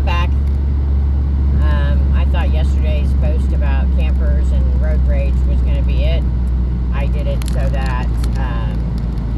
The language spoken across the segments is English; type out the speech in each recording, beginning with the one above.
I'm back. I thought yesterday's post about campers and road rage was going to be it. I did it so that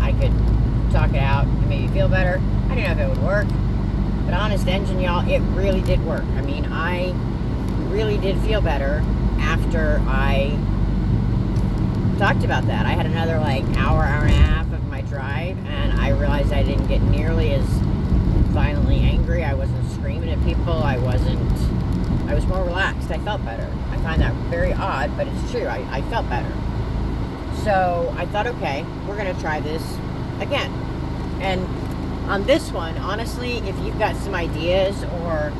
I could talk it out and maybe feel better. I didn't know if it would work, but Honest Engine, y'all, it really did work. I mean, I really did feel better after I talked about that. I had another hour and a half of my drive, and I realized I didn't get nearly as violently angry. I wasn't screaming at people. I was more relaxed. I felt better. I find that very odd, but it's true. I felt better. So I thought, okay, we're going to try this again. And on this one, honestly, if you've got some ideas or,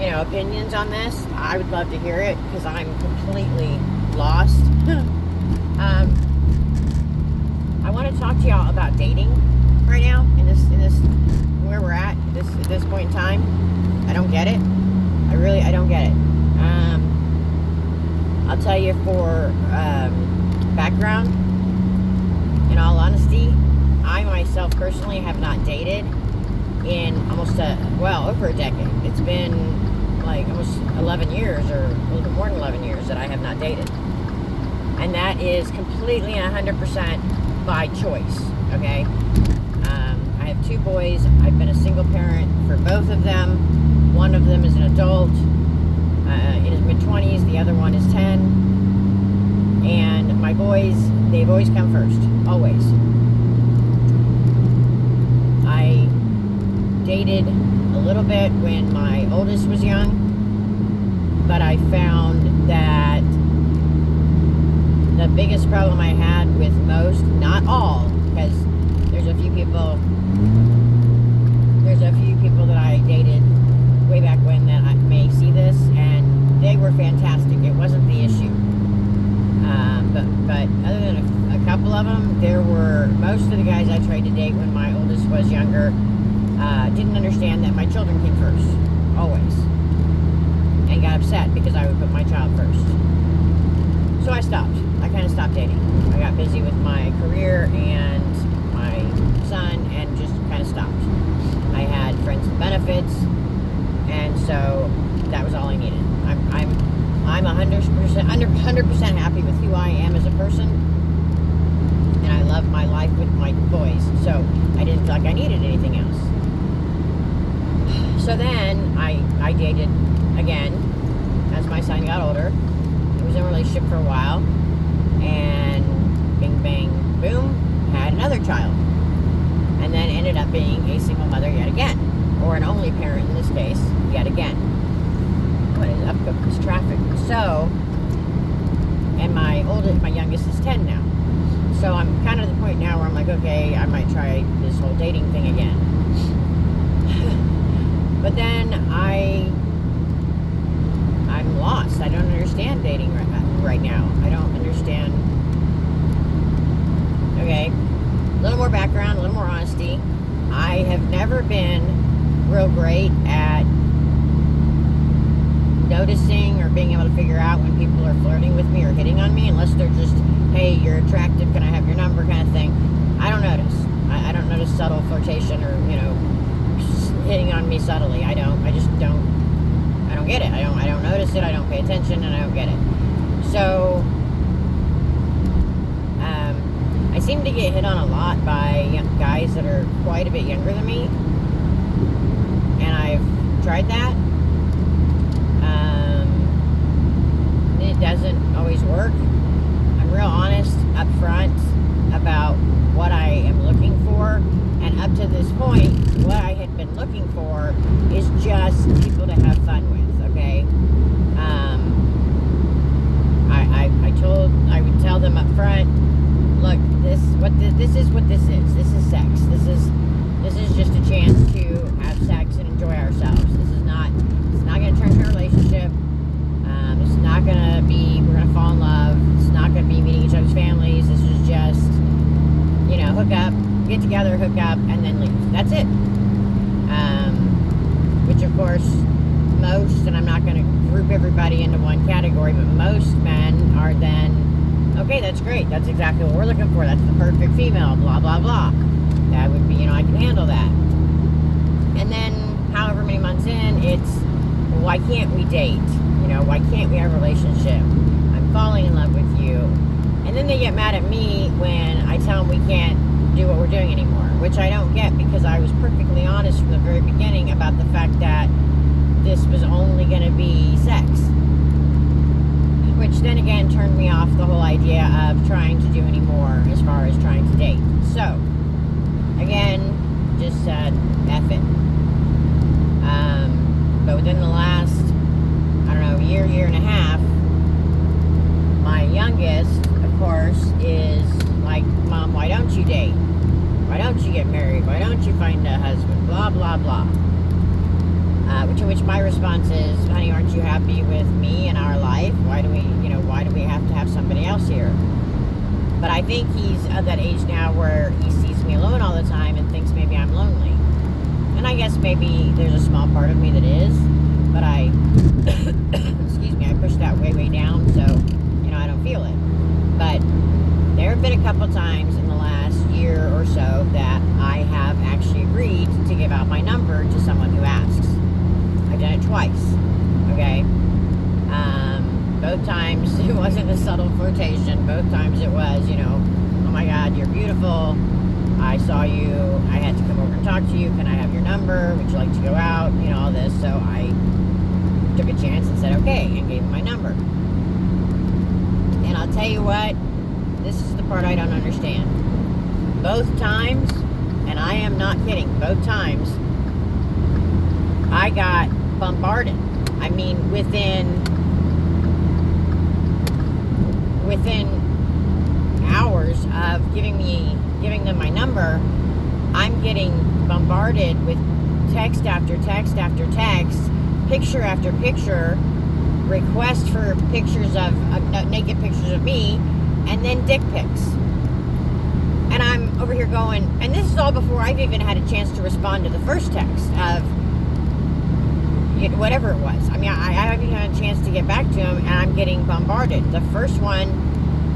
opinions on this, I would love to hear it, because I'm completely lost. I want to talk to y'all about dating right now in this where we're at this point in time. I don't get it. I don't get it. I'll tell you for background. In all honesty, I myself personally have not dated in over a decade. It's been almost 11 years, or a little bit more than 11 years, that I have not dated. And that is completely 100% by choice, okay? I have 2 boys. I've been a single parent for both of them. One of them is an adult in his mid-20s. The other one is 10. And my boys, they've always come first. Always. I dated a little bit when my oldest was young, but I found that the biggest problem I had with most, not all, because there's a few people that I dated way back when that I may see this, and they were fantastic. It wasn't the issue. But other than a couple of them, most of the guys I tried to date when my oldest was younger didn't understand that my children came first, always, and got upset because I would put my child first. So I stopped. I kind of stopped dating. I got busy with my career and my son, and just kind of stopped. I had friends with benefits, and so that was all I needed. I'm 100% happy with who I am as a person, and I love my life with my boys. So I didn't feel like I needed anything else. So then I dated again as my son got older. I was in a relationship for a while, and bing, bang, boom, had another child. And then ended up being a single mother yet again, or an only parent in this case, yet again. What is up with this traffic? So, and my youngest is 10 now. So I'm kind of at the point now where I'm like, okay, I might try this whole dating thing again. But then I'm lost. I don't understand dating right now. I don't understand. Okay, a little more background, a little more honesty. I have never been real great at noticing or being able to figure out when people are flirting with me or hitting on me, unless they're just, hey, you're attractive, can I have your number, kind of thing. I don't notice. I don't notice subtle flirtation or, hitting on me subtly. I just don't get it. I don't notice it. I don't pay attention, and I don't get it. So I seem to get hit on a lot by guys that are quite a bit younger than me, and I've tried that. It doesn't always work. I'm real honest up front about what I am looking for, and up to this point, what I had been looking for is just people to have fun with, okay? I would tell them up front, look, this is what this is. This is sex. This is just a chance to have sex and enjoy ourselves. It's not going to turn into a relationship. It's not going to be, we're going to fall in love. It's not going to be meeting each other's families. This is just, hook up, get together, hook up, and then leave. That's it. Which, of course, most, and I'm not going to group everybody into one category, but most men are then, okay, that's great. That's exactly what we're looking for. That's the perfect female, blah, blah, blah. That would be, I can handle that. And then, however many months in, it's why can't we date? Why can't we have a relationship? I'm falling in love with you. And then they get mad at me when I tell them we can't do what we're doing anymore, which I don't get, because I was perfectly honest from the very beginning about the fact that this was only going to be sex. Which then again turned me off the whole idea of trying to do any more as far as trying to date. So, again, just said, F it. But within the last, year and a half, my youngest, of course, is like, Mom, why don't you date? Why don't you get married? Why don't you find a husband? Blah, blah, blah. Which my response is, honey, aren't you happy with me and our life? Why do we have to have somebody else here? But I think he's at that age now where he sees me alone all the time and thinks maybe I'm lonely. And I guess maybe there's a small part of me that is, but I push that way down, so, I don't feel it. But there have been a couple times in the last year or so that I have actually agreed to give out my number to someone who asks. I've done it twice, okay? Both times it wasn't a subtle flirtation. Both times it was, oh my God, you're beautiful. I saw you. I had to come over and talk to you. Can I have your number? Would you like to go out? All this. So I took a chance and said, okay, and gave him my number. And I'll tell you what, this is the part I don't understand. Both times, and I am not kidding, both times, I got bombarded. I mean, within hours of giving them my number, I'm getting bombarded with text after text after text, picture after picture, requests for pictures of naked pictures of me, and then dick pics. And I'm over here going, and this is all before I've even had a chance to respond to the first text of whatever it was. I mean, I haven't even had a chance to get back to him, and I'm getting bombarded. The first one,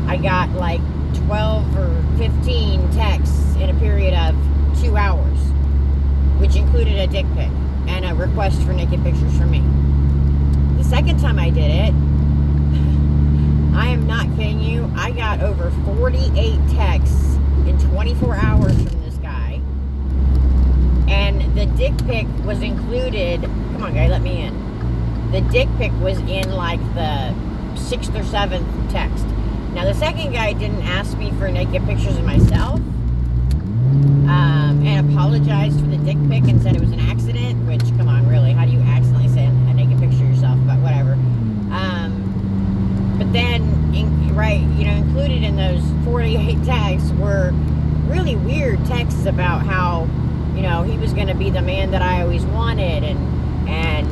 I got like 12 or 15 texts in a period of 2 hours, which included a dick pic and a request for naked pictures from me. The second time I did it, I am not kidding you, I got over 48 texts in 24 hours from this guy, and the dick pic was included. Come on, guy, let me in. The dick pic was in like the 6th or 7th text. Now, the second guy didn't ask me for naked pictures of myself, and apologized for the dick pic and said it was an accident, which, come on, really, how do you accidentally send a naked picture of yourself? But whatever. But then, included in those 48 texts were really weird texts about how, he was going to be the man that I always wanted, and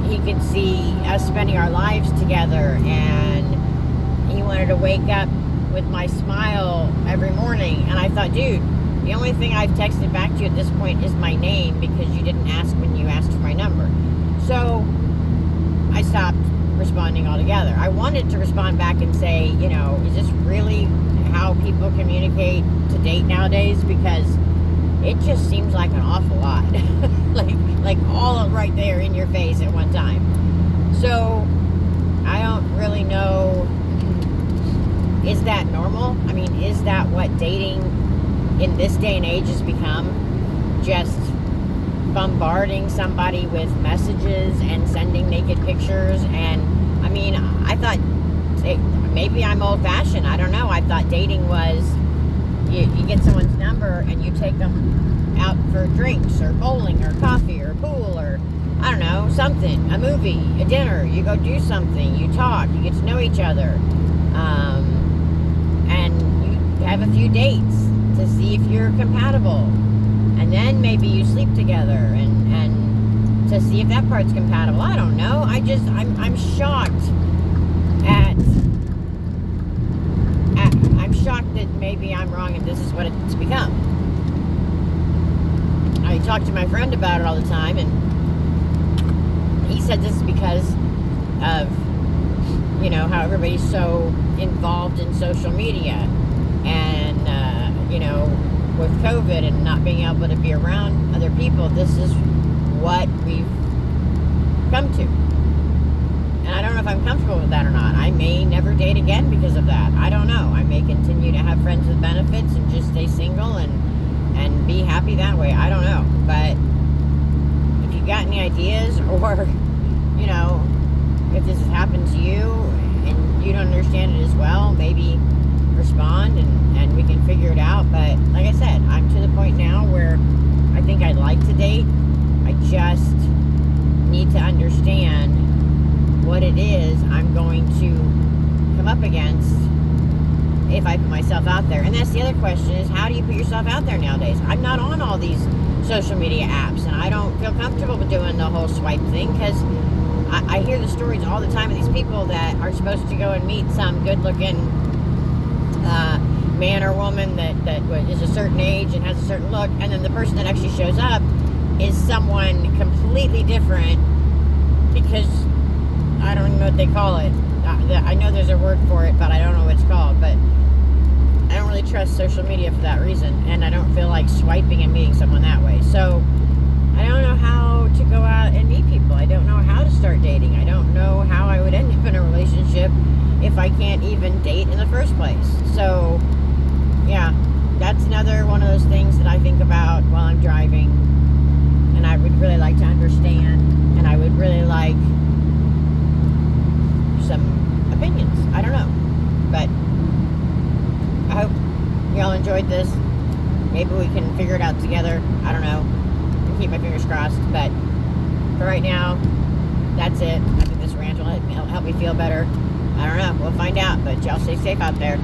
he could see us spending our lives together, and he wanted to wake up with my smile every morning. And I thought, dude, the only thing I've texted back to you at this point is my name, because you didn't ask when you asked for my number. So I stopped responding altogether. I wanted to respond back and say, is this really how people communicate to date nowadays? Because it just seems like an awful lot. like all right there in your face at one time. So I don't really know, is that normal? I mean, is that what dating in this day and age has become? Just bombarding somebody with messages and sending naked pictures? And I mean, I thought, maybe I'm old-fashioned, I don't know. I thought dating was you get someone's number and you take them out for drinks or bowling or coffee or pool or I don't know, something, a movie, a dinner. You go do something, you talk, you get to know each other, and you have a few dates to see if you're compatible, and then maybe you sleep together and to see if that part's compatible. I don't know. I'm shocked I'm shocked that maybe I'm wrong and this is what it's become. I talk to my friend about it all the time, and he said this is because of, how everybody's so involved in social media, and, with COVID and not being able to be around other people, this is what we've come to. if I'm comfortable with that or not. I may never date again because of that. I don't know. I may continue to have friends with benefits and just stay single and be happy that way. I don't know. But if you got any ideas, or, you know, if this has happened to you and you don't understand it as well, maybe respond and we can figure it out. But like I said, I'm to the point now where I think I'd like to date. I just need to understand what it is I'm going to come up against if I put myself out there. And that's the other question, is how do you put yourself out there nowadays? I'm not on all these social media apps, and I don't feel comfortable with doing the whole swipe thing, because I hear the stories all the time of these people that are supposed to go and meet some good-looking man or woman that is a certain age and has a certain look, and then the person that actually shows up is someone completely different, because I don't even know what they call it. I know there's a word for it, but I don't know what it's called. But I don't really trust social media for that reason, and I don't feel like swiping and meeting someone that way. So I don't know how to go out and meet people. I don't know how to start dating. I don't know how I would end up in a relationship if I can't even date in the first place. So yeah, that's another one of those things that I think about while I'm driving, and I would really like to understand, and I would really like some opinions. I don't know, but I hope y'all enjoyed this. Maybe we can figure it out together. I don't know. I'll keep my fingers crossed, but for right now, that's it. I think this rant will help me feel better. I don't know. We'll find out, but y'all stay safe out there.